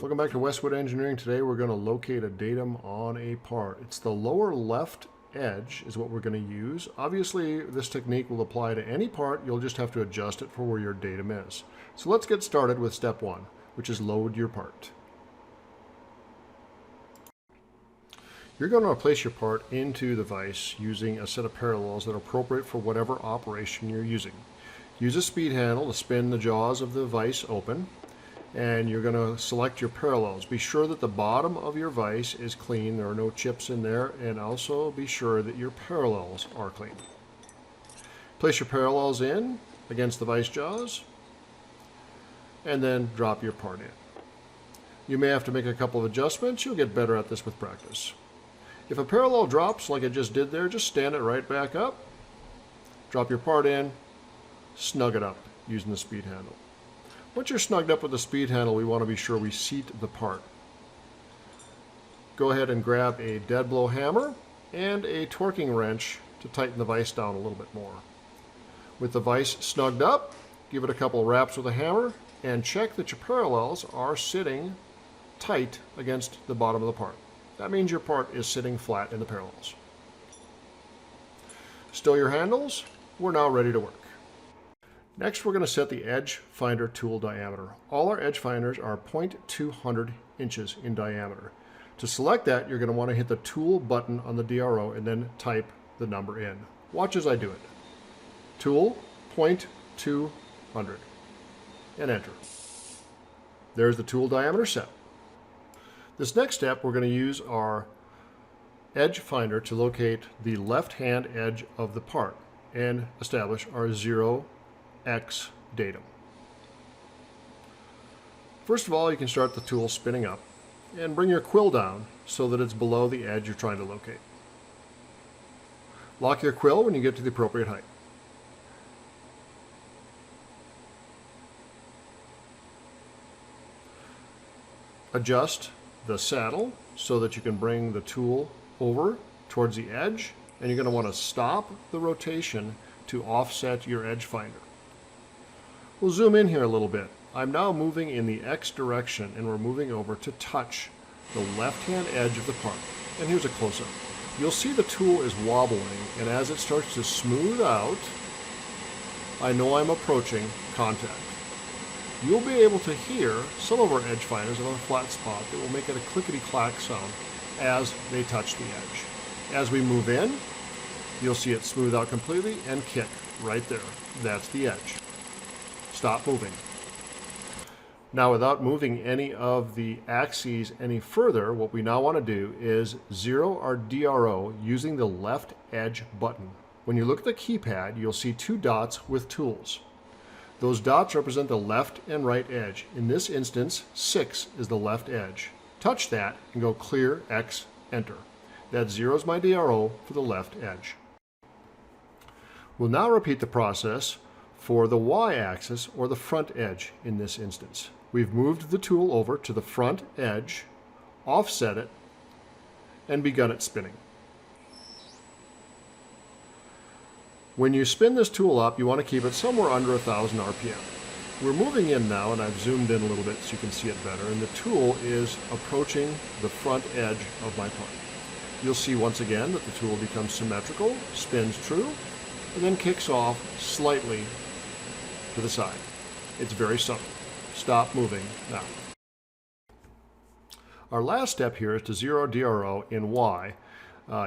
Welcome back to Westwood Engineering. Today we're going to locate a datum on a part. It's the lower left edge is what we're going to use. Obviously this technique will apply to any part. You'll just have to adjust it for where your datum is. So let's get started with step one, which is load your part. You're going to place your part into the vise using a set of parallels that are appropriate for whatever operation you're using. Use a speed handle to spin the jaws of the vise open, and you're going to select your parallels. Be sure that the bottom of your vise is clean, there are no chips in there, and also be sure that your parallels are clean. Place your parallels in against the vise jaws, and then drop your part in. You may have to make a couple of adjustments. You'll get better at this with practice. If a parallel drops like I just did there, just stand it right back up, drop your part in, snug it up using the speed handle. Once you're snugged up with the speed handle, we want to be sure we seat the part. Go ahead and grab a dead blow hammer and a torquing wrench to tighten the vise down a little bit more. With the vise snugged up, give it a couple of raps with a hammer and check that your parallels are sitting tight against the bottom of the part. That means your part is sitting flat in the parallels. Stow your handles. We're now ready to work. Next, we're going to set the edge finder tool diameter. All our edge finders are 0.200 inches in diameter. To select that, you're going to want to hit the tool button on the DRO and then type the number in. Watch as I do it. Tool 0.200 and enter. There's the tool diameter set. This next step, we're going to use our edge finder to locate the left-hand edge of the part and establish our 0x datum. First of all, you can start the tool spinning up and bring your quill down so that it's below the edge you're trying to locate. Lock your quill when you get to the appropriate height. Adjust the saddle so that you can bring the tool over towards the edge, and you're going to want to stop the rotation to offset your edge finder. We'll zoom in here a little bit. I'm now moving in the X direction, and we're moving over to touch the left-hand edge of the part. And here's a close-up. You'll see the tool is wobbling, and as it starts to smooth out, I know I'm approaching contact. You'll be able to hear some of our edge finders on a flat spot that will make it a clickety-clack sound as they touch the edge. As we move in, you'll see it smooth out completely and kick right there. That's the edge. Stop moving. Now, without moving any of the axes any further, what we now want to do is zero our DRO using the left edge button. When you look at the keypad, you'll see two dots with tools. Those dots represent the left and right edge. In this instance, 6 is the left edge. Touch that and go clear X, enter. That zeroes my DRO for the left edge. We'll now repeat the process for the Y-axis or the front edge in this instance. We've moved the tool over to the front edge, offset it, and begun it spinning. When you spin this tool up, you want to keep it somewhere under 1,000 RPM. We're moving in now, and I've zoomed in a little bit so you can see it better, and the tool is approaching the front edge of my part. You'll see once again that the tool becomes symmetrical, spins true, and then kicks off slightly to the side. It's very subtle. Stop moving now. Our last step here is to zero DRO in Y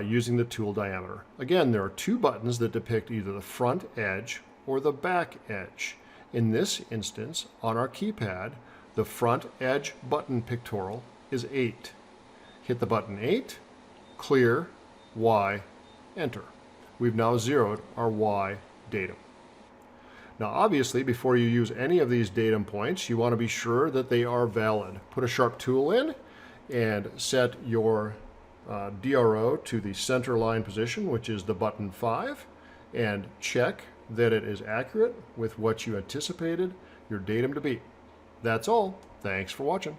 using the tool diameter. Again, there are two buttons that depict either the front edge or the back edge. In this instance, on our keypad, the front edge button pictorial is 8. Hit the button 8, clear, Y, enter. We've now zeroed our Y datum. Now obviously, before you use any of these datum points, you want to be sure that they are valid. Put a sharp tool in and set your DRO to the center line position, which is the button 5, and check that it is accurate with what you anticipated your datum to be. That's all. Thanks for watching.